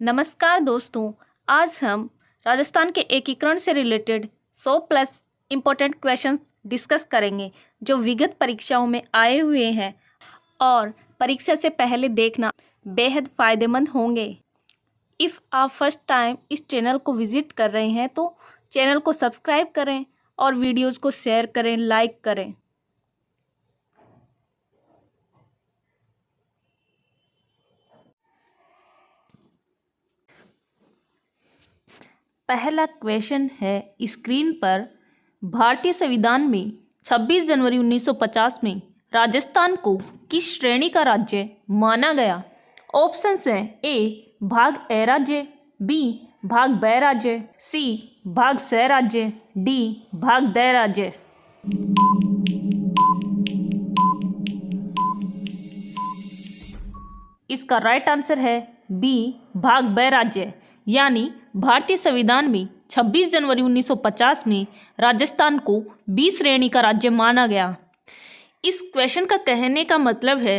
नमस्कार दोस्तों, आज हम राजस्थान के एकीकरण से related 100 plus important questions discuss करेंगे जो विगत परीक्षाओं में आए हुए हैं और परीक्षा से पहले देखना बेहद फ़ायदेमंद होंगे। इफ़ आप फर्स्ट टाइम इस चैनल को विज़िट कर रहे हैं तो चैनल को सब्सक्राइब करें और वीडियोज़ को शेयर करें, लाइक करें। पहला क्वेश्चन है स्क्रीन पर, भारतीय संविधान में 26 जनवरी 1950 में राजस्थान को किस श्रेणी का राज्य माना गया? ऑप्शंस हैं ए भाग ए राज्य, बी भाग ब राज्य, सी भाग स राज्य, डी भाग द राज्य। इसका राइट आंसर है बी भाग ब राज्य, यानी भारतीय संविधान में 26 जनवरी 1950 में राजस्थान को बी श्रेणी का राज्य माना गया। इस क्वेश्चन का कहने का मतलब है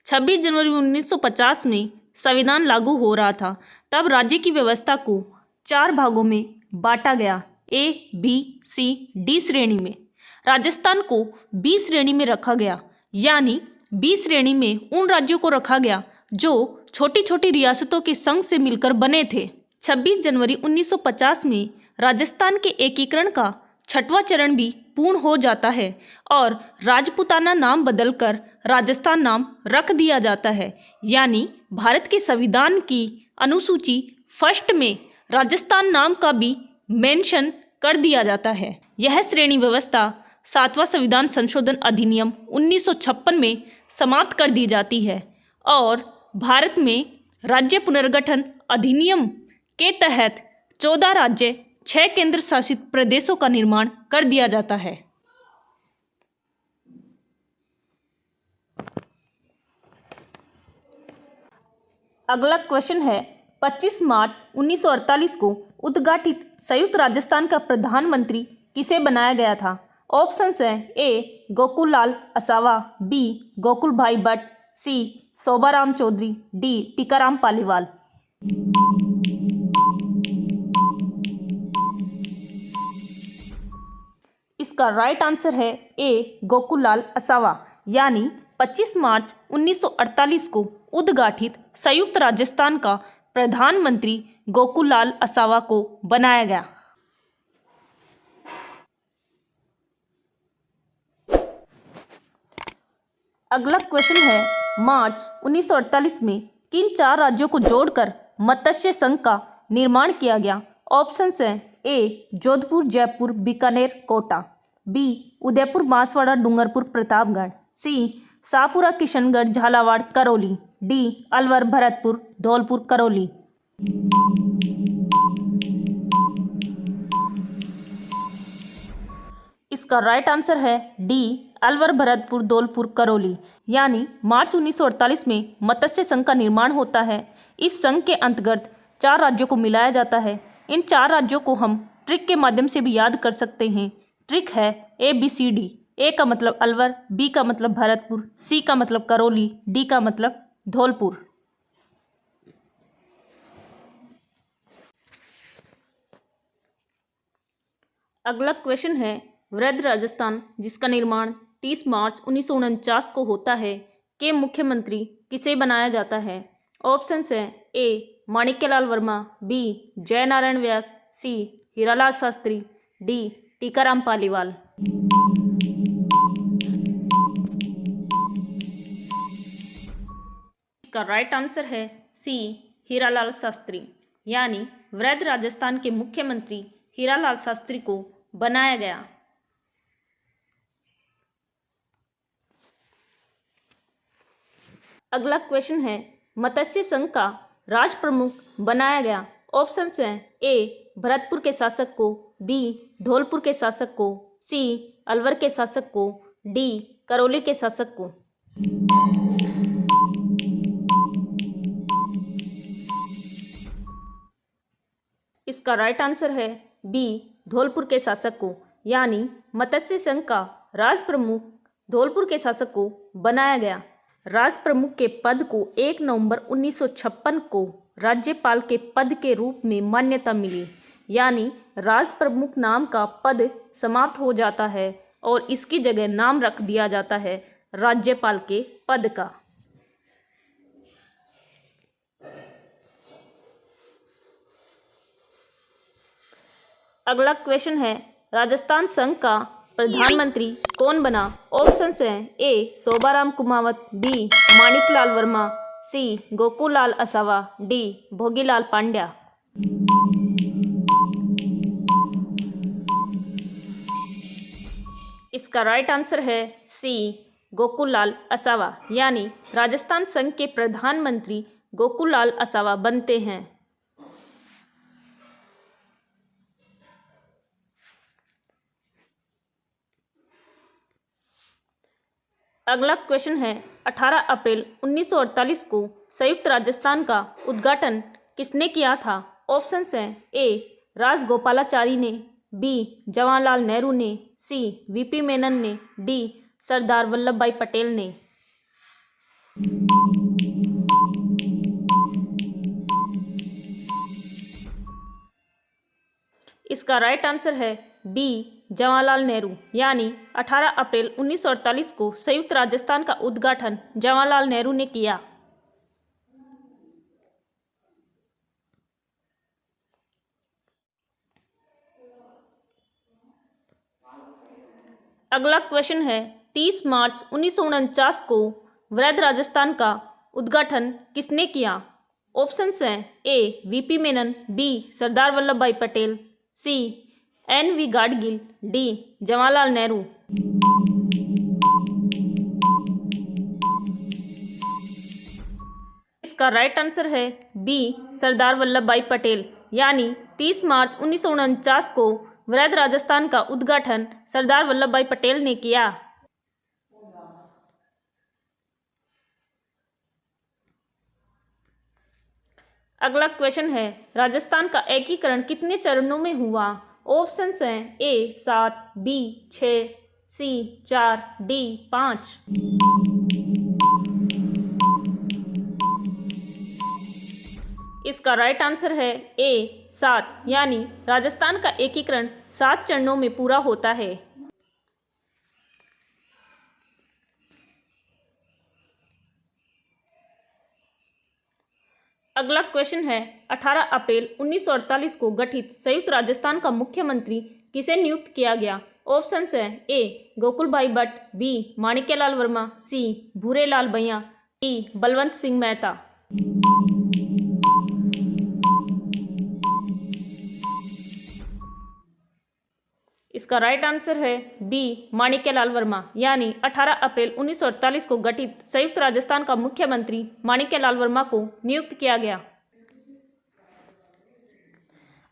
26 जनवरी 1950 में संविधान लागू हो रहा था, तब राज्य की व्यवस्था को 4 भागों में बांटा गया, ए बी सी डी श्रेणी में। राजस्थान को बी श्रेणी में रखा गया, यानी बी श्रेणी में उन राज्यों को रखा गया जो छोटी छोटी रियासतों के संघ से मिलकर बने थे। 26 जनवरी 1950 में राजस्थान के एकीकरण का 6वां चरण भी पूर्ण हो जाता है और राजपूताना नाम बदलकर राजस्थान नाम रख दिया जाता है, यानी भारत के संविधान की अनुसूची फर्स्ट में राजस्थान नाम का भी मेंशन कर दिया जाता है। यह श्रेणी व्यवस्था 7वां संविधान संशोधन अधिनियम 1956 में समाप्त कर दी जाती है और भारत में राज्य पुनर्गठन अधिनियम के तहत 14 राज्य 6 केंद्र शासित प्रदेशों का निर्माण कर दिया जाता है। अगला क्वेश्चन है, 25 मार्च 1948 को उद्घाटित संयुक्त राजस्थान का प्रधानमंत्री किसे बनाया गया था? ऑप्शंस हैं ए गोकुललाल असावा, बी गोकुल भाई भट्ट, सी शोभाराम चौधरी, डी टीकाराम पालीवाल। इसका राइट आंसर है ए गोकुललाल असावा, यानी 25 मार्च 1948 को उद्घाटित संयुक्त राजस्थान का प्रधानमंत्री गोकुललाल असावा को बनाया गया। अगला क्वेश्चन है, मार्च 1948 में किन 4 राज्यों को जोड़कर मत्स्य संघ का निर्माण किया गया? ऑप्शंस हैं ए जोधपुर, जयपुर, बीकानेर, कोटा, बी उदयपुर, बांसवाड़ा, डूंगरपुर, प्रतापगढ़, सी शाहपुरा, किशनगढ़, झालावाड़, करौली, डी अलवर, भरतपुर, धौलपुर, करौली। इसका राइट आंसर है डी अलवर, भरतपुर, धौलपुर, करौली, यानी मार्च 1948 में मत्स्य संघ का निर्माण होता है। इस संघ के अंतर्गत 4 राज्यों को मिलाया जाता है। इन 4 राज्यों को हम ट्रिक के माध्यम से भी याद कर सकते हैं। ट्रिक है ABCD। ए का मतलब अलवर, बी का मतलब भरतपुर, सी का मतलब करौली, डी का मतलब धौलपुर। अगला क्वेश्चन है, वृहद राजस्थान जिसका निर्माण 30 मार्च 1949 को होता है के मुख्यमंत्री किसे बनाया जाता है? ऑप्शंस हैं ए माणिक्यलाल वर्मा, बी जयनारायण व्यास, सी हीरालाल शास्त्री, डी टीकाराम पालीवाल। इसका राइट आंसर है सी हीरालाल शास्त्री, यानी वृहद राजस्थान के मुख्यमंत्री हीरालाल शास्त्री को बनाया गया। अगला क्वेश्चन है, मत्स्य संघ का राज प्रमुख बनाया गया। ऑप्शंस हैं ए भरतपुर के शासक को, बी धौलपुर के शासक को, सी अलवर के शासक को, डी करौली के शासक को। इसका राइट आंसर है बी धौलपुर के शासक को, यानी मत्स्य संघ का राज प्रमुख धौलपुर के शासक को बनाया गया। राज प्रमुख के पद को 1 नवंबर 1956 को राज्यपाल के पद के रूप में मान्यता मिली, यानी राज प्रमुख नाम का पद समाप्त हो जाता है और इसकी जगह नाम रख दिया जाता है राज्यपाल के पद का। अगला क्वेश्चन है, राजस्थान संघ का प्रधानमंत्री कौन बना? ऑप्शंस हैं ए शोभाराम कुमावत, बी माणिकलाल वर्मा, सी गोकुललाल असावा, डी भोगीलाल पांड्या। इसका राइट आंसर है सी गोकुललाल असावा, यानी राजस्थान संघ के प्रधानमंत्री गोकुललाल असावा बनते हैं। अगला क्वेश्चन है, 18 अप्रैल 1948 को संयुक्त राजस्थान का उद्घाटन किसने किया था? ऑप्शंस हैं ए राजगोपालाचारी ने, बी जवाहरलाल नेहरू ने, सी वीपी मेनन ने, डी सरदार वल्लभ भाई पटेल ने। इसका राइट आंसर है बी जवाहरलाल नेहरू, यानी 18 अप्रैल 1948 को संयुक्त राजस्थान का उद्घाटन जवाहरलाल नेहरू ने किया। अगला क्वेश्चन है, 30 मार्च 1949 को वृहद राजस्थान का उद्घाटन किसने किया? ऑप्शंस हैं ए वीपी मेनन, बी सरदार वल्लभ भाई पटेल, सी एन.वी. गाडगिल, डी जवाहरलाल नेहरू। इसका राइट आंसर है बी सरदार वल्लभ भाई पटेल, यानी 30 मार्च 1949 को वृहद राजस्थान का उद्घाटन सरदार वल्लभ भाई पटेल ने किया। अगला क्वेश्चन है, राजस्थान का एकीकरण कितने चरणों में हुआ? ऑप्शंस हैं ए 7, बी 6, सी 4, डी 5। इसका राइट आंसर है ए 7, यानी राजस्थान का एकीकरण 7 चरणों में पूरा होता है। अगला क्वेश्चन है, 18 अप्रैल 1948 को गठित संयुक्त राजस्थान का मुख्यमंत्री किसे नियुक्त किया गया? ऑप्शंस हैं ए गोकुल भाई भट्ट, बी माणिक्यलाल वर्मा, सी भूरेलाल भैया, डी बलवंत सिंह मेहता। इसका राइट आंसर है बी माणिक्यलाल वर्मा, यानी 18 अप्रैल 1948 को गठित संयुक्त राजस्थान का मुख्यमंत्री माणिक्यलाल वर्मा को नियुक्त किया गया।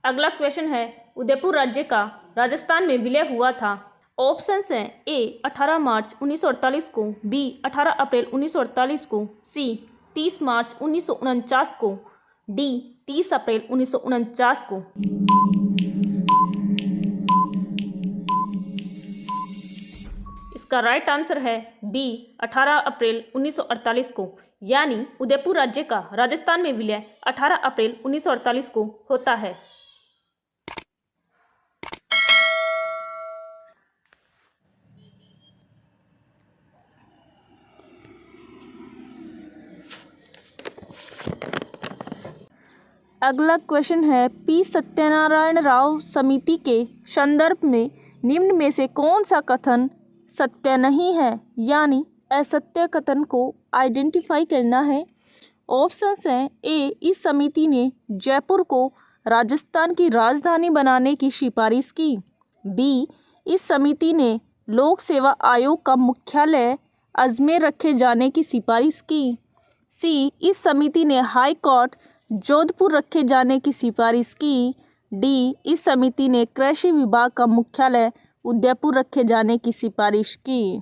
अगला क्वेश्चन है, उदयपुर राज्य का राजस्थान में विलय हुआ था। ऑप्शंस हैं ए 18 मार्च 1948 को, बी 18 अप्रैल 1948 को, सी 30 मार्च 1949 को, डी 30 अप्रैल 1949 को। इसका राइट आंसर है बी 18 अप्रैल 1948 को, यानी उदयपुर राज्य का राजस्थान में विलय 18 अप्रैल 1948 को होता है। अगला क्वेश्चन है, पी सत्यनारायण राव समिति के संदर्भ में निम्न में से कौन सा कथन सत्य नहीं है, यानी असत्य कथन को आइडेंटिफाई करना है। ऑप्शंस हैं ए इस समिति ने जयपुर को राजस्थान की राजधानी बनाने की सिफारिश की, बी इस समिति ने लोक सेवा आयोग का मुख्यालय अजमेर रखे जाने की सिफारिश की, सी इस समिति ने हाई कोर्ट जोधपुर रखे जाने की सिफारिश की, डी इस समिति ने कृषि विभाग का मुख्यालय उदयपुर रखे जाने की सिफारिश की।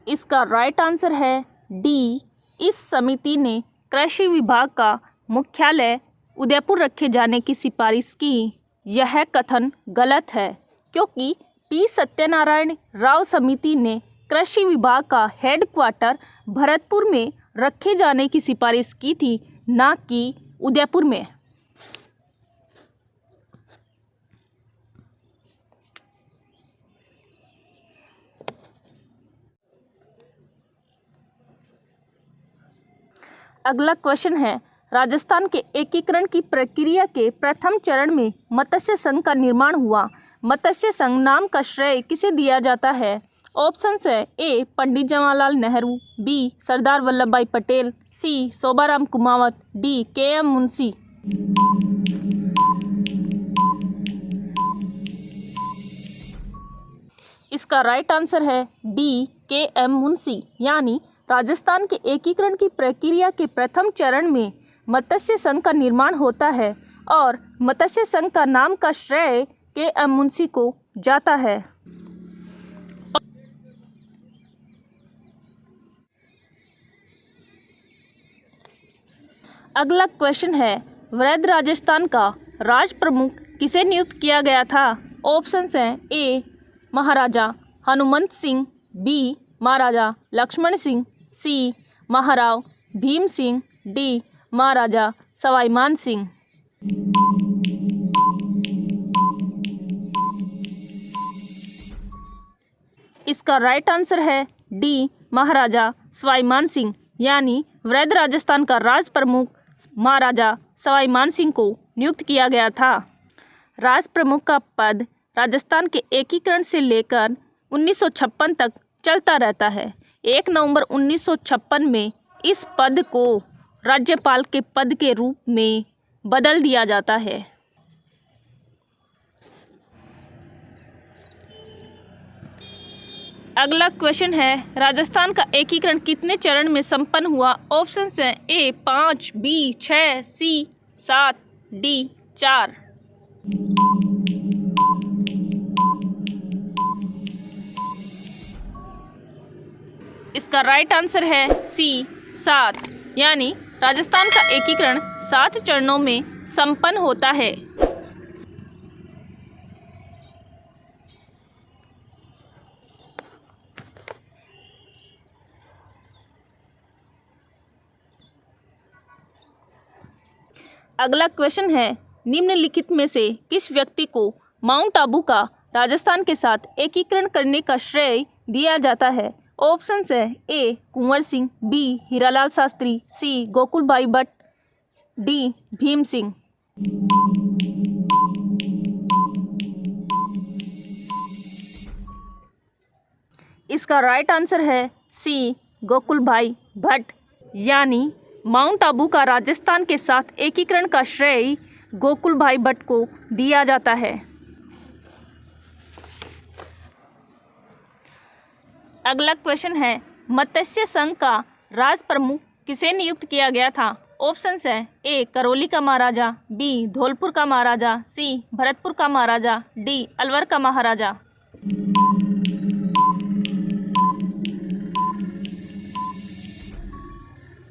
इसका राइट आंसर है डी इस समिति ने कृषि विभाग का मुख्यालय उदयपुर रखे जाने की सिफारिश की। यह कथन गलत है, क्योंकि पी सत्यनारायण राव समिति ने कृषि विभाग का हेडक्वार्टर भरतपुर में रखे जाने की सिफारिश की थी, ना कि उदयपुर में। अगला क्वेश्चन है, राजस्थान के एकीकरण की प्रक्रिया के प्रथम चरण में मत्स्य संघ का निर्माण हुआ। मत्स्य संघ नाम का श्रेय किसे दिया जाता है? ऑप्शंस है ए पंडित जवाहरलाल नेहरू, बी सरदार वल्लभ भाई पटेल, सी शोभाराम कुमावत, डी के.एम. मुंशी। इसका राइट आंसर है डी के.एम. मुंशी, यानी राजस्थान के एकीकरण की प्रक्रिया के प्रथम चरण में मत्स्य संघ का निर्माण होता है और मत्स्य संघ का नाम का श्रेय के.एम. मुंशी को जाता है। अगला क्वेश्चन है, वृहद राजस्थान का राज प्रमुख किसे नियुक्त किया गया था? ऑप्शंस हैं ए महाराजा हनुमंत सिंह, बी महाराजा लक्ष्मण सिंह, सी महाराव भीम सिंह, डी महाराजा सवाई मान सिंह। इसका राइट आंसर है डी महाराजा सवाई मान सिंह, यानी वृहद राजस्थान का राज प्रमुख महाराजा सवाई मान सिंह को नियुक्त किया गया था। राज प्रमुख का पद राजस्थान के एकीकरण से लेकर 1956 तक चलता रहता है। 1 नवंबर 1956 में इस पद को राज्यपाल के पद के रूप में बदल दिया जाता है। अगला क्वेश्चन है, राजस्थान का एकीकरण कितने चरण में संपन्न हुआ? ऑप्शंस हैं ए 5, बी 6, सी 7, डी 4। इसका राइट आंसर है सी 7, यानी राजस्थान का एकीकरण 7 चरणों में संपन्न होता है। अगला क्वेश्चन है, निम्नलिखित में से किस व्यक्ति को माउंट आबू का राजस्थान के साथ एकीकरण करने का श्रेय दिया जाता है? ऑप्शंस है ए कुंवर सिंह, बी हीरालाल शास्त्री, सी गोकुल भाई भट्ट, डी भीम सिंह। इसका राइट आंसर है सी गोकुल भाई भट्ट, यानी माउंट आबू का राजस्थान के साथ एकीकरण का श्रेय गोकुल भाई भट्ट को दिया जाता है। अगला क्वेश्चन है, मत्स्य संघ का राज प्रमुख किसे नियुक्त किया गया था? ऑप्शंस है ए करौली का महाराजा, बी धौलपुर का महाराजा, सी भरतपुर का महाराजा, डी अलवर का महाराजा।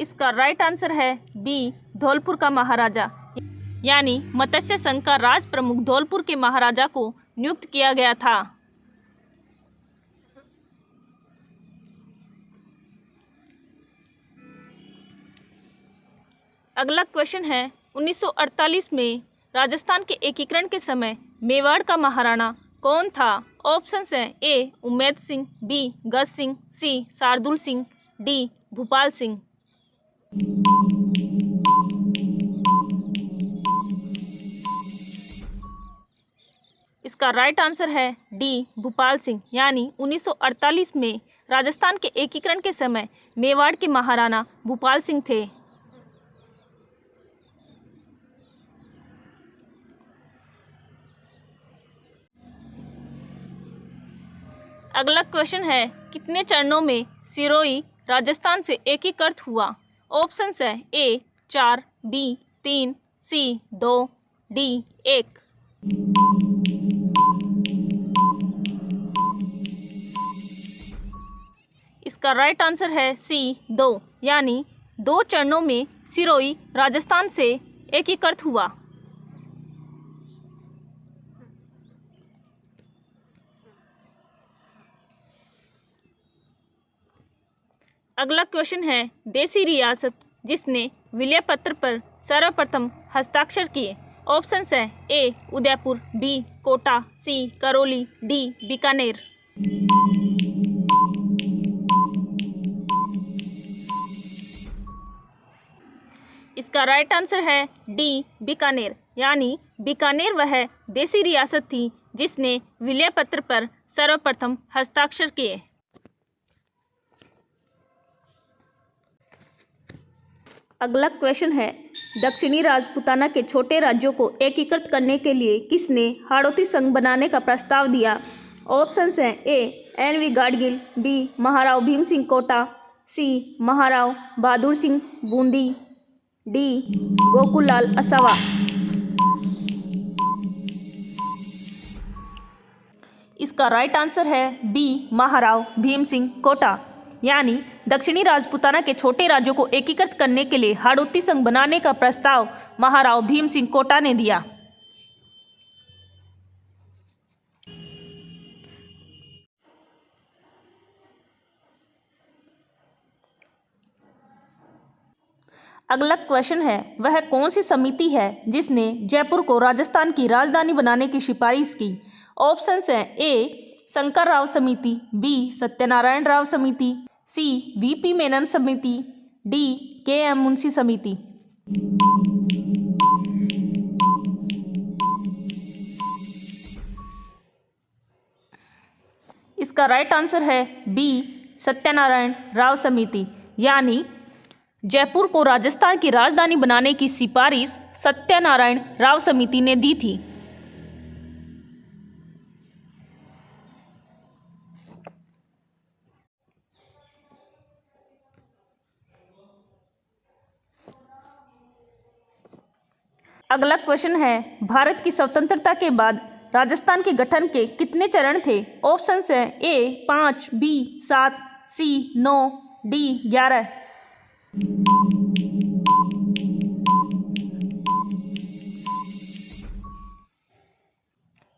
इसका राइट आंसर है बी धौलपुर का महाराजा, यानी मत्स्य संघ का राज प्रमुख धौलपुर के महाराजा को नियुक्त किया गया था। अगला क्वेश्चन है, 1948 में राजस्थान के एकीकरण के समय मेवाड़ का महाराणा कौन था? ऑप्शंस हैं ए उम्मेद सिंह, बी गज सिंह, सी शार्दुल सिंह, डी भूपाल सिंह। इसका राइट आंसर है डी भूपाल सिंह, यानी 1948 में राजस्थान के एकीकरण के समय मेवाड़ के महाराणा भूपाल सिंह थे। अगला क्वेश्चन है, कितने चरणों में सिरोही राजस्थान से एकीकृत हुआ? ऑप्शंस है ए 4, बी 3, सी 2, डी 1। इसका राइट आंसर है सी 2, यानी 2 चरणों में सिरोही राजस्थान से एकीकृत हुआ। अगला क्वेश्चन है देसी रियासत जिसने विलय पत्र पर सर्वप्रथम हस्ताक्षर किए। ऑप्शंस हैं ए उदयपुर, बी कोटा, सी करौली, डी बीकानेर। इसका राइट आंसर है डी बीकानेर, यानी बीकानेर वह देसी रियासत थी जिसने विलय पत्र पर सर्वप्रथम हस्ताक्षर किए। अगला क्वेश्चन है दक्षिणी राजपूताना के छोटे राज्यों को एकीकृत करने के लिए किसने हाड़ौती संघ बनाने का प्रस्ताव दिया। ऑप्शंस हैं ए एन.वी. गाडगिल, बी महाराव भीम सिंह कोटा, सी महाराव बहादुर सिंह बूंदी, डी गोकुललाल असावा। इसका राइट आंसर है बी महाराव भीम सिंह कोटा, यानी दक्षिणी राजपूताना के छोटे राज्यों को एकीकृत करने के लिए हाड़ौती संघ बनाने का प्रस्ताव महाराव भीम सिंह कोटा ने दिया। अगला क्वेश्चन है वह कौन सी समिति है जिसने जयपुर को राजस्थान की राजधानी बनाने की सिफारिश की। ऑप्शंस हैं ए शंकर राव समिति, बी सत्यनारायण राव समिति, सी वीपी मेनन समिति, डी के.एम. मुंशी समिति। इसका राइट आंसर है बी सत्यनारायण राव समिति, यानी जयपुर को राजस्थान की राजधानी बनाने की सिफारिश सत्यनारायण राव समिति ने दी थी। अगला क्वेश्चन है भारत की स्वतंत्रता के बाद राजस्थान के गठन के कितने चरण थे। ऑप्शंस हैं ए 5, बी 7, सी 9, डी 11।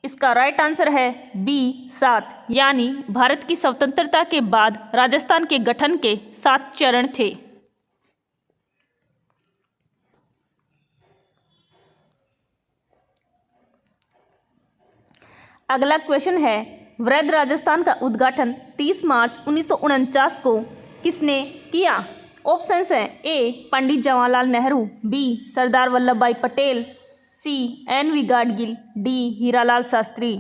इसका राइट आंसर है बी 7, यानी भारत की स्वतंत्रता के बाद राजस्थान के गठन के 7 चरण थे। अगला क्वेश्चन है वृहद राजस्थान का उद्घाटन 30 मार्च 1949 को किसने किया। ऑप्शंस हैं ए पंडित जवाहरलाल नेहरू, बी सरदार वल्लभ भाई पटेल, सी एन.वी. गाडगिल, डी हीरालाल शास्त्री।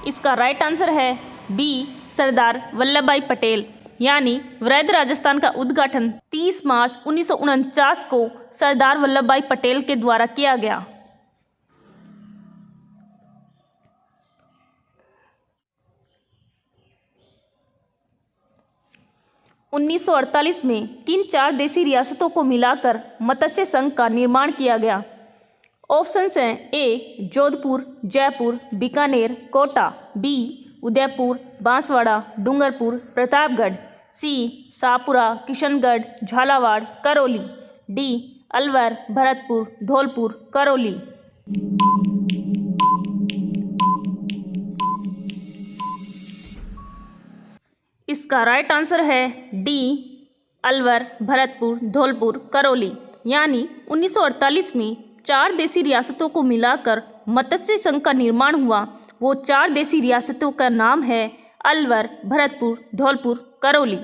इसका राइट आंसर है बी सरदार वल्लभ भाई पटेल, यानी वृहद राजस्थान का उद्घाटन 30 मार्च 1949 को सरदार वल्लभ भाई पटेल के द्वारा किया गया। उन्नीस सौ 1948 में किन 4 देसी रियासतों को मिलाकर मत्स्य संघ का निर्माण किया गया। ऑप्शंस हैं ए जोधपुर, जयपुर, बीकानेर, कोटा, बी उदयपुर, बांसवाड़ा, डूंगरपुर, प्रतापगढ़, सी शाहपुरा, किशनगढ़, झालावाड़, करौली, डी अलवर, भरतपुर, धौलपुर, करौली। इसका राइट आंसर है डी अलवर, भरतपुर, धौलपुर, करौली, यानी 1948 में 4 देसी रियासतों को मिलाकर मत्स्य संघ का निर्माण हुआ। वो 4 देसी रियासतों का नाम है अलवर, भरतपुर, धौलपुर, करौली।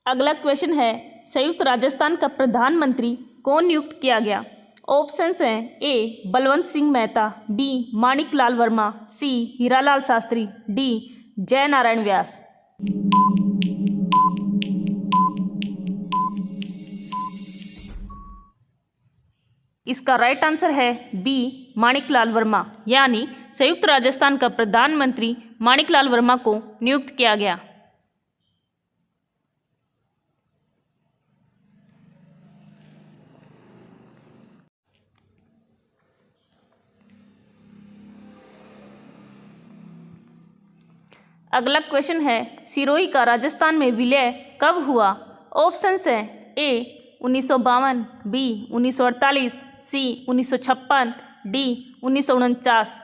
अगला क्वेश्चन है संयुक्त राजस्थान का प्रधानमंत्री कौन नियुक्त किया गया। ऑप्शंस हैं ए बलवंत सिंह मेहता, बी माणिक लाल वर्मा, सी हीरालाल शास्त्री, डी जय नारायण व्यास। इसका राइट आंसर है बी माणिक लाल वर्मा, यानी संयुक्त राजस्थान का प्रधानमंत्री माणिक लाल वर्मा को नियुक्त किया गया। अगला क्वेश्चन है सिरोही का राजस्थान में विलय कब हुआ। ऑप्शंस हैं ए 1952, बी 1948, सी 1956, डी 1949।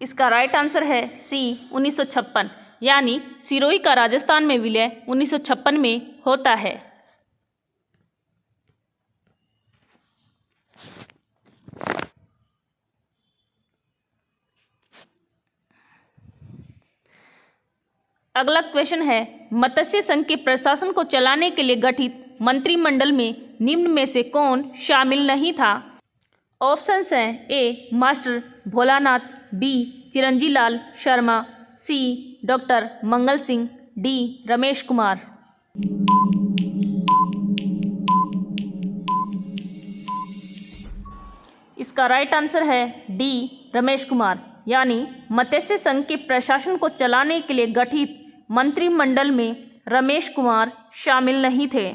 इसका राइट आंसर है सी 1956, यानी सिरोही का राजस्थान में विलय 1956 में होता है। अगला क्वेश्चन है, मत्स्य संघ के प्रशासन को चलाने के लिए गठित मंत्रिमंडल में निम्न में से कौन शामिल नहीं था? ऑप्शंस हैं ए मास्टर भोलानाथ, बी चिरंजी लाल शर्मा, सी डॉक्टर मंगल सिंह, डी रमेश कुमार। इसका राइट आंसर है डी रमेश कुमार, यानी मत्स्य संघ के प्रशासन को चलाने के लिए गठित मंत्रिमंडल में रमेश कुमार शामिल नहीं थे।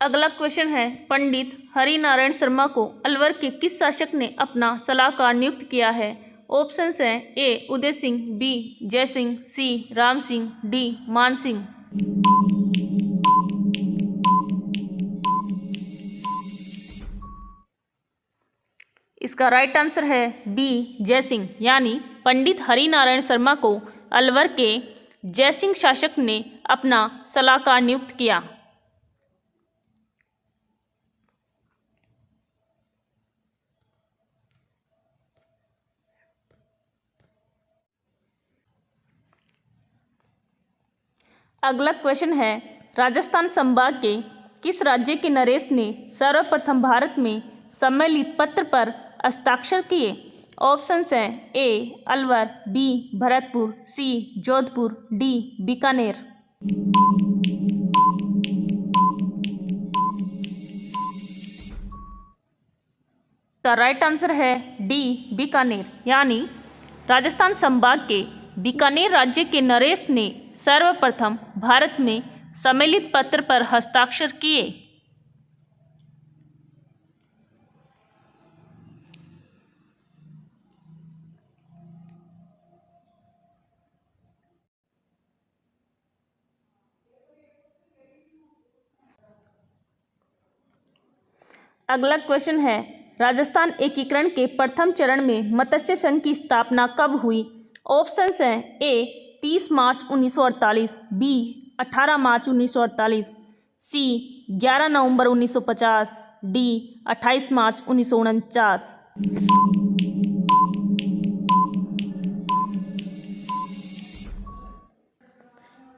अगला क्वेश्चन है, पंडित हरिनारायण शर्मा को अलवर के किस शासक ने अपना सलाहकार नियुक्त किया है? ऑप्शंस हैं ए उदय सिंह, बी जय सिंह, सी राम सिंह, डी मान सिंह। इसका राइट आंसर है बी जय सिंह, यानी पंडित हरिनारायण शर्मा को अलवर के जय सिंह शासक ने अपना सलाहकार नियुक्त किया। अगला क्वेश्चन है, राजस्थान संभाग के किस राज्य के नरेश ने सर्वप्रथम भारत में सम्मिलित पत्र पर हस्ताक्षर किए? ऑप्शंस हैं ए अलवर, बी भरतपुर, सी जोधपुर, डी बीकानेर। का राइट आंसर है डी बीकानेर, यानी राजस्थान संभाग के बीकानेर राज्य के नरेश ने सर्वप्रथम भारत में सम्मिलित पत्र पर हस्ताक्षर किए। अगला क्वेश्चन है, राजस्थान एकीकरण के प्रथम चरण में मत्स्य संघ की स्थापना कब हुई? ऑप्शंस हैं ए 30 मार्च 1948, बी 18 मार्च 1948, सी 11 नवंबर 1950, डी 28 मार्च 1949।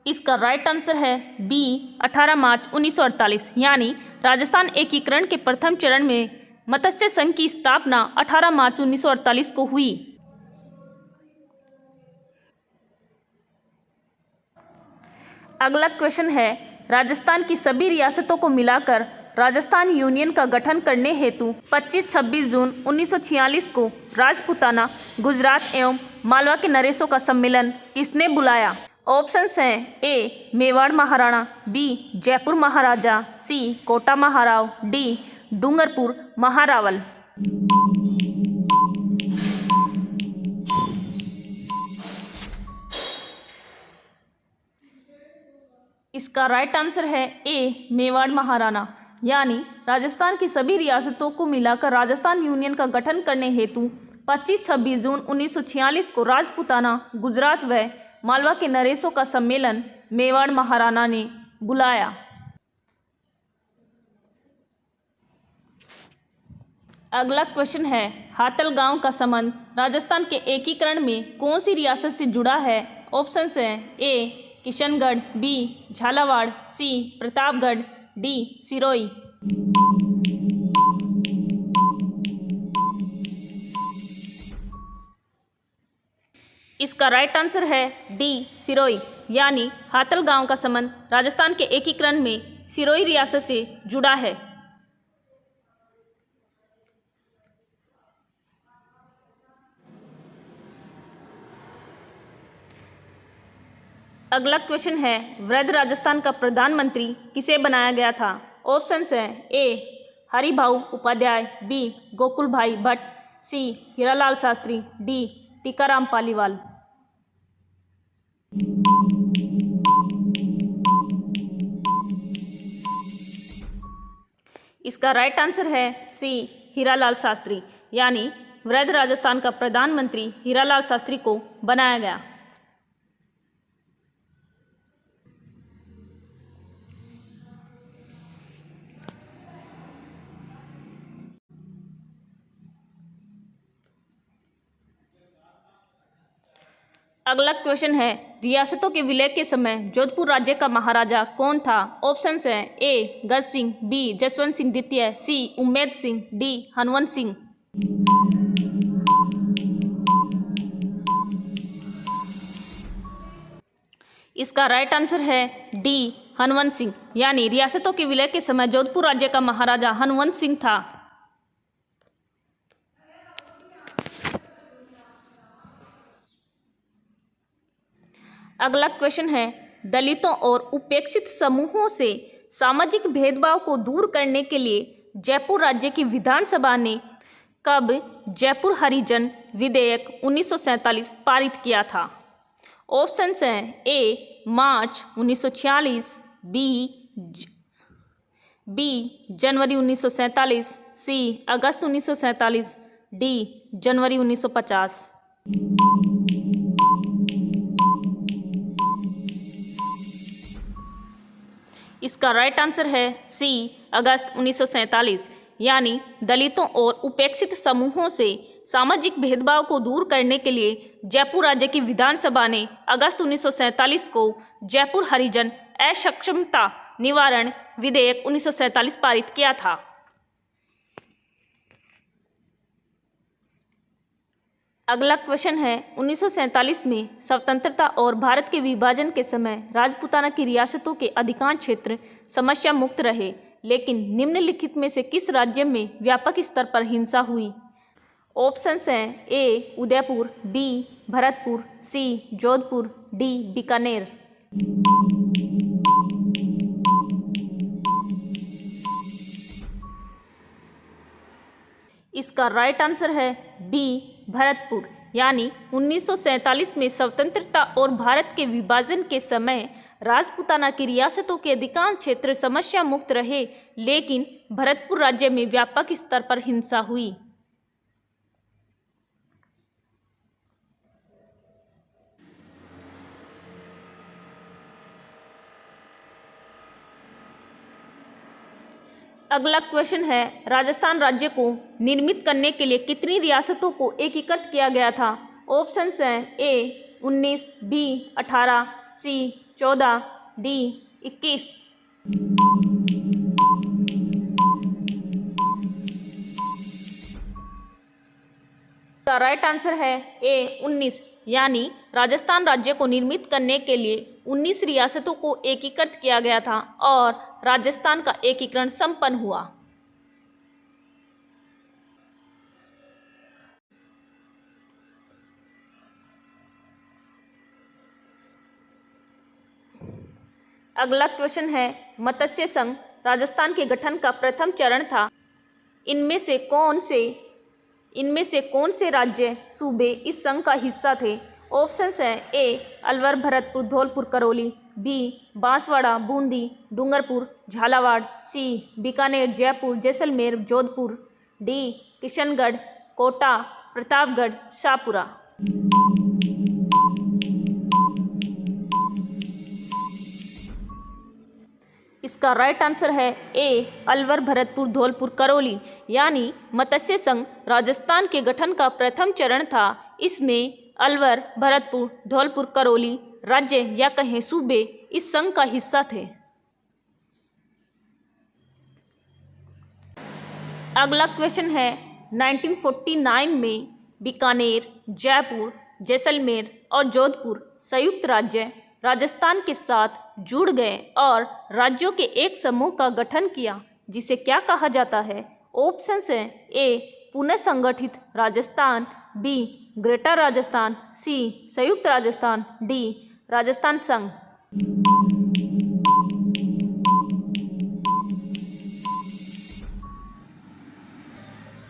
इसका राइट आंसर है बी 18 मार्च 1948, यानी राजस्थान एकीकरण के प्रथम चरण में मत्स्य संघ की स्थापना 18 मार्च 1948 को हुई। अगला क्वेश्चन है, राजस्थान की सभी रियासतों को मिलाकर राजस्थान यूनियन का गठन करने हेतु 25-26 जून 1946 को राजपूताना, गुजरात एवं मालवा के नरेशों का सम्मेलन किसने बुलाया? ऑप्शंस हैं ए मेवाड़ महाराणा, बी जयपुर महाराजा, सी कोटा महाराव, डी डूंगरपुर महारावल। इसका राइट आंसर है ए मेवाड़ महाराणा, यानी राजस्थान की सभी रियासतों को मिलाकर राजस्थान यूनियन का गठन करने हेतु 25-26 जून 1946 को राजपूताना, गुजरात व मालवा के नरेशों का सम्मेलन मेवाड़ महाराणा ने बुलाया। अगला क्वेश्चन है, हातल गांव का संबंध राजस्थान के एकीकरण में कौन सी रियासत से जुड़ा है? ऑप्शंस हैं ए किशनगढ़, बी झालावाड़, सी प्रतापगढ़, डी सिरोही। इसका राइट आंसर है डी सिरोही, यानी हातल गांव का संबंध राजस्थान के एकीकरण में सिरोही रियासत से जुड़ा है। अगला क्वेश्चन है, वृद्ध राजस्थान का प्रधानमंत्री किसे बनाया गया था? ऑप्शंस हैं ए हरिभाऊ उपाध्याय, बी गोकुल भाई भट्ट, सी हीरालाल शास्त्री, डी टीकाराम पालीवाल। इसका राइट आंसर है सी हीरालाल शास्त्री, यानी वृद्ध राजस्थान का प्रधानमंत्री हीरालाल शास्त्री को बनाया गया। अगला क्वेश्चन है, रियासतों के विलय के समय जोधपुर राज्य का महाराजा कौन था? ऑप्शंस हैं ए गज सिंह, बी जसवंत सिंह द्वितीय, सी उम्मेद सिंह, डी हनवंत सिंह। इसका राइट आंसर है डी हनवंत सिंह, यानी रियासतों के विलय के समय जोधपुर राज्य का महाराजा हनवंत सिंह था। अगला क्वेश्चन है, दलितों और उपेक्षित समूहों से सामाजिक भेदभाव को दूर करने के लिए जयपुर राज्य की विधानसभा ने कब जयपुर हरिजन विधेयक 1947 पारित किया था? ऑप्शंस हैं ए मार्च 1946, बी जनवरी 1947, सी अगस्त 1947, डी जनवरी 1950। इसका राइट आंसर है सी अगस्त 1947, यानी दलितों और उपेक्षित समूहों से सामाजिक भेदभाव को दूर करने के लिए जयपुर राज्य की विधानसभा ने अगस्त 1947 को जयपुर हरिजन असक्षमता निवारण विधेयक 1947 पारित किया था। अगला क्वेश्चन है, 1947 में स्वतंत्रता और भारत के विभाजन के समय राजपूताना की रियासतों के अधिकांश क्षेत्र समस्या मुक्त रहे, लेकिन निम्नलिखित में से किस राज्य में व्यापक स्तर पर हिंसा हुई? ऑप्शंस हैं ए उदयपुर, बी भरतपुर, सी जोधपुर, डी बीकानेर। इसका राइट आंसर है बी भरतपुर, यानी 1947 में स्वतंत्रता और भारत के विभाजन के समय राजपूताना की रियासतों के अधिकांश क्षेत्र समस्या मुक्त रहे, लेकिन भरतपुर राज्य में व्यापक स्तर पर हिंसा हुई। अगला क्वेश्चन है, राजस्थान राज्य को निर्मित करने के लिए कितनी रियासतों को एकीकृत किया गया था? ऑप्शंस हैं ए 19, बी 18, सी 14, डी 21। का राइट आंसर है ए 19, यानी राजस्थान राज्य को निर्मित करने के लिए 19 रियासतों को एकीकृत किया गया था और राजस्थान का एकीकरण संपन्न हुआ। अगला क्वेश्चन है, मत्स्य संघ राजस्थान के गठन का प्रथम चरण था। इनमें से कौन से राज्य सूबे इस संघ का हिस्सा थे? ऑप्शंस हैं ए अलवर, भरतपुर, धौलपुर, करौली, बी बांसवाड़ा, बूंदी, डूंगरपुर, झालावाड़, सी बीकानेर, जयपुर, जैसलमेर, जोधपुर, डी किशनगढ़, कोटा, प्रतापगढ़, शाहपुरा। इसका राइट आंसर है ए अलवर, भरतपुर, धौलपुर, करौली, यानी मत्स्य संघ राजस्थान के गठन का प्रथम चरण था। इसमें अलवर, भरतपुर, धौलपुर, करौली राज्य या कहें सूबे इस संघ का हिस्सा थे। अगला क्वेश्चन है, 1949 में बीकानेर, जयपुर, जैसलमेर और जोधपुर संयुक्त राज्य राजस्थान के साथ जुड़ गए और राज्यों के एक समूह का गठन किया, जिसे क्या कहा जाता है? ऑप्शंस हैं ए पुनः संगठित राजस्थान, बी ग्रेटर राजस्थान, सी संयुक्त राजस्थान, डी राजस्थान संघ।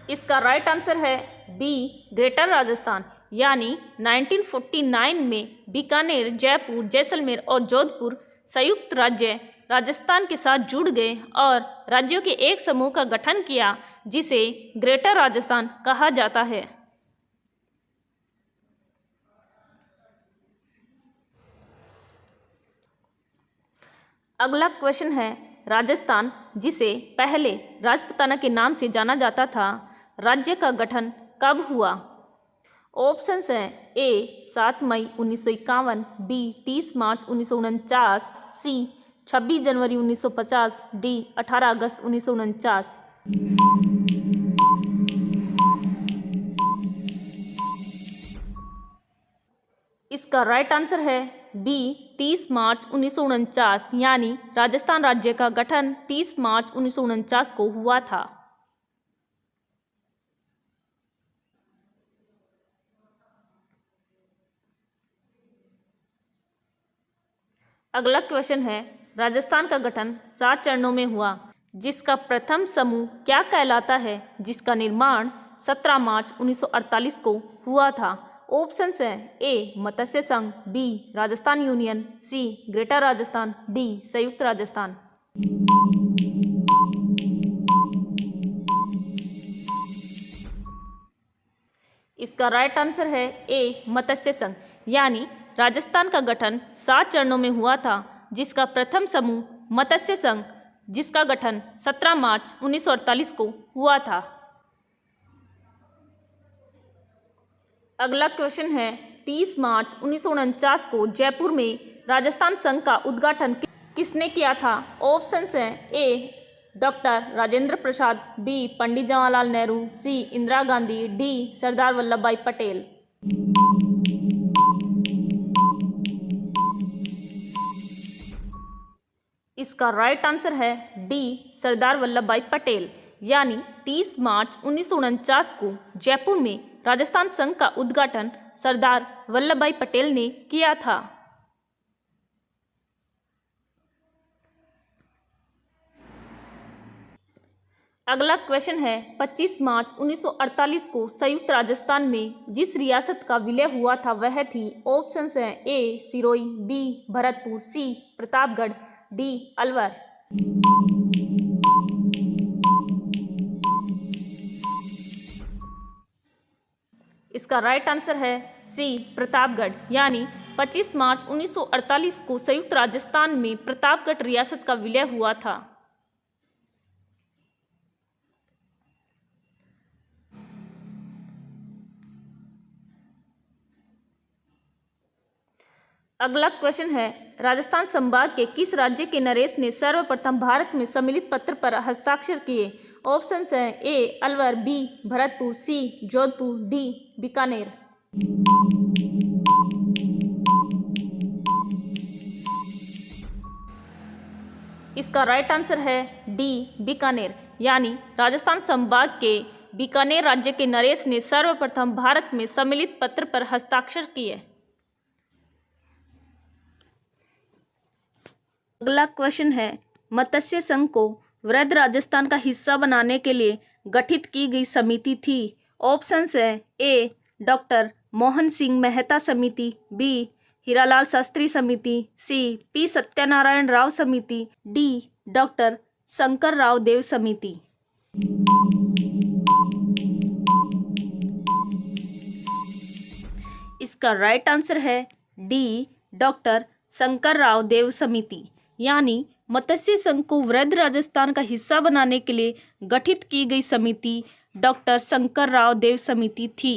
इसका राइट आंसर है बी ग्रेटर राजस्थान, यानी 1949 में बीकानेर, जयपुर, जैसलमेर और जोधपुर संयुक्त राज्य राजस्थान के साथ जुड़ गए और राज्यों के एक समूह का गठन किया, जिसे ग्रेटर राजस्थान कहा जाता है। अगला क्वेश्चन है, राजस्थान, जिसे पहले राजपूताना के नाम से जाना जाता था, राज्य का गठन कब हुआ? ऑप्शंस हैं ए 7 मई 1951, बी 30 मार्च 1949, सी 26 जनवरी 1950, डी 18 अगस्त 1949। इसका राइट आंसर है बी 30 मार्च 1949, यानी राजस्थान राज्य का गठन 30 मार्च 1949 को हुआ था। अगला क्वेश्चन है, राजस्थान का गठन 7 चरणों में हुआ, जिसका प्रथम समूह क्या कहलाता है, जिसका निर्माण 17 मार्च 1948 को हुआ था? ऑप्शंस हैं ए मत्स्य संघ, बी राजस्थान यूनियन, सी ग्रेटर राजस्थान, डी संयुक्त राजस्थान। इसका राइट आंसर है ए मत्स्य संघ, यानी राजस्थान का गठन 7 चरणों में हुआ था, जिसका प्रथम समूह मत्स्य संघ, जिसका गठन 17 मार्च 1948 को हुआ था। अगला क्वेश्चन है, 30 मार्च 1949 को जयपुर में राजस्थान संघ का उद्घाटन किसने किया था? ऑप्शंस हैं ए डॉक्टर राजेंद्र प्रसाद, बी पंडित जवाहरलाल नेहरू, सी इंदिरा गांधी, डी सरदार वल्लभ भाई पटेल। इसका राइट आंसर है डी सरदार वल्लभ भाई पटेल, यानी 30 मार्च 1949 को जयपुर में राजस्थान संघ का उद्घाटन सरदार वल्लभ भाई पटेल ने किया था। अगला क्वेश्चन है, 25 मार्च 1948 को संयुक्त राजस्थान में जिस रियासत का विलय हुआ था वह थी? ऑप्शंस हैं ए सिरोही, बी भरतपुर, सी प्रतापगढ़, डी अलवर। इसका राइट आंसर है सी प्रतापगढ़, यानी 25 मार्च 1948 को संयुक्त राजस्थान में प्रतापगढ़ रियासत का विलय हुआ था। अगला क्वेश्चन है, राजस्थान संभाग के किस राज्य के नरेश ने सर्वप्रथम भारत में सम्मिलित पत्र पर हस्ताक्षर किए? ऑप्शंस हैं ए अलवर, बी भरतपुर, सी जोधपुर, डी बीकानेर। इसका राइट आंसर है डी बीकानेर, यानी राजस्थान संभाग के बीकानेर राज्य के नरेश ने सर्वप्रथम भारत में सम्मिलित पत्र पर हस्ताक्षर किए। अगला क्वेश्चन है, मत्स्य संघ को वृहद राजस्थान का हिस्सा बनाने के लिए गठित की गई समिति थी? ऑप्शंस है ए डॉक्टर मोहन सिंह मेहता समिति, बी हीरालाल शास्त्री समिति, सी पी सत्यनारायण राव समिति, डी डॉक्टर शंकर राव देव समिति। इसका राइट आंसर है डी डॉक्टर शंकर राव देव समिति, यानी मत्स्य संघ को वृहद राजस्थान का हिस्सा बनाने के लिए गठित की गई समिति डॉक्टर शंकर राव देव समिति थी।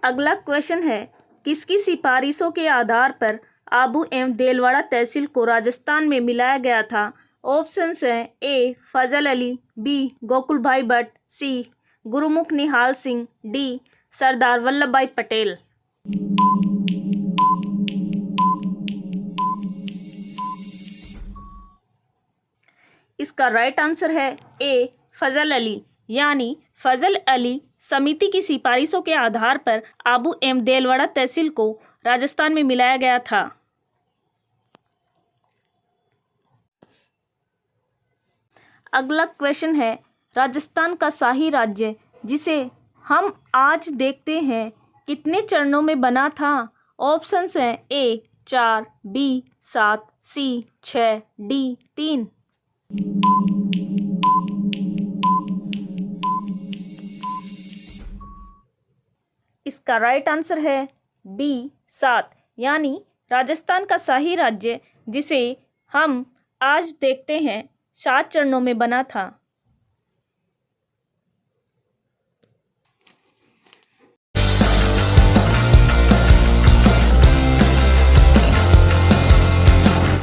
अगला क्वेश्चन है, किसकी सिफारिशों के आधार पर आबू एवं देलवाड़ा तहसील को राजस्थान में मिलाया गया था? ऑप्शंस हैं ए फजल अली, बी गोकुल भाई भट्ट, सी गुरुमुख निहाल सिंह, डी सरदार वल्लभ भाई पटेल। इसका राइट आंसर है ए फजल अली, यानी फजल अली समिति की सिफारिशों के आधार पर आबू एवं देलवाड़ा तहसील को राजस्थान में मिलाया गया था। अगला क्वेश्चन है, राजस्थान का शाही राज्य जिसे हम आज देखते हैं कितने चरणों में बना था? ऑप्शंस हैं ए 4, बी 7, सी 6, डी 3। इसका राइट आंसर है बी 7, यानी राजस्थान का शाही राज्य जिसे हम आज देखते हैं 7 चरणों में बना था।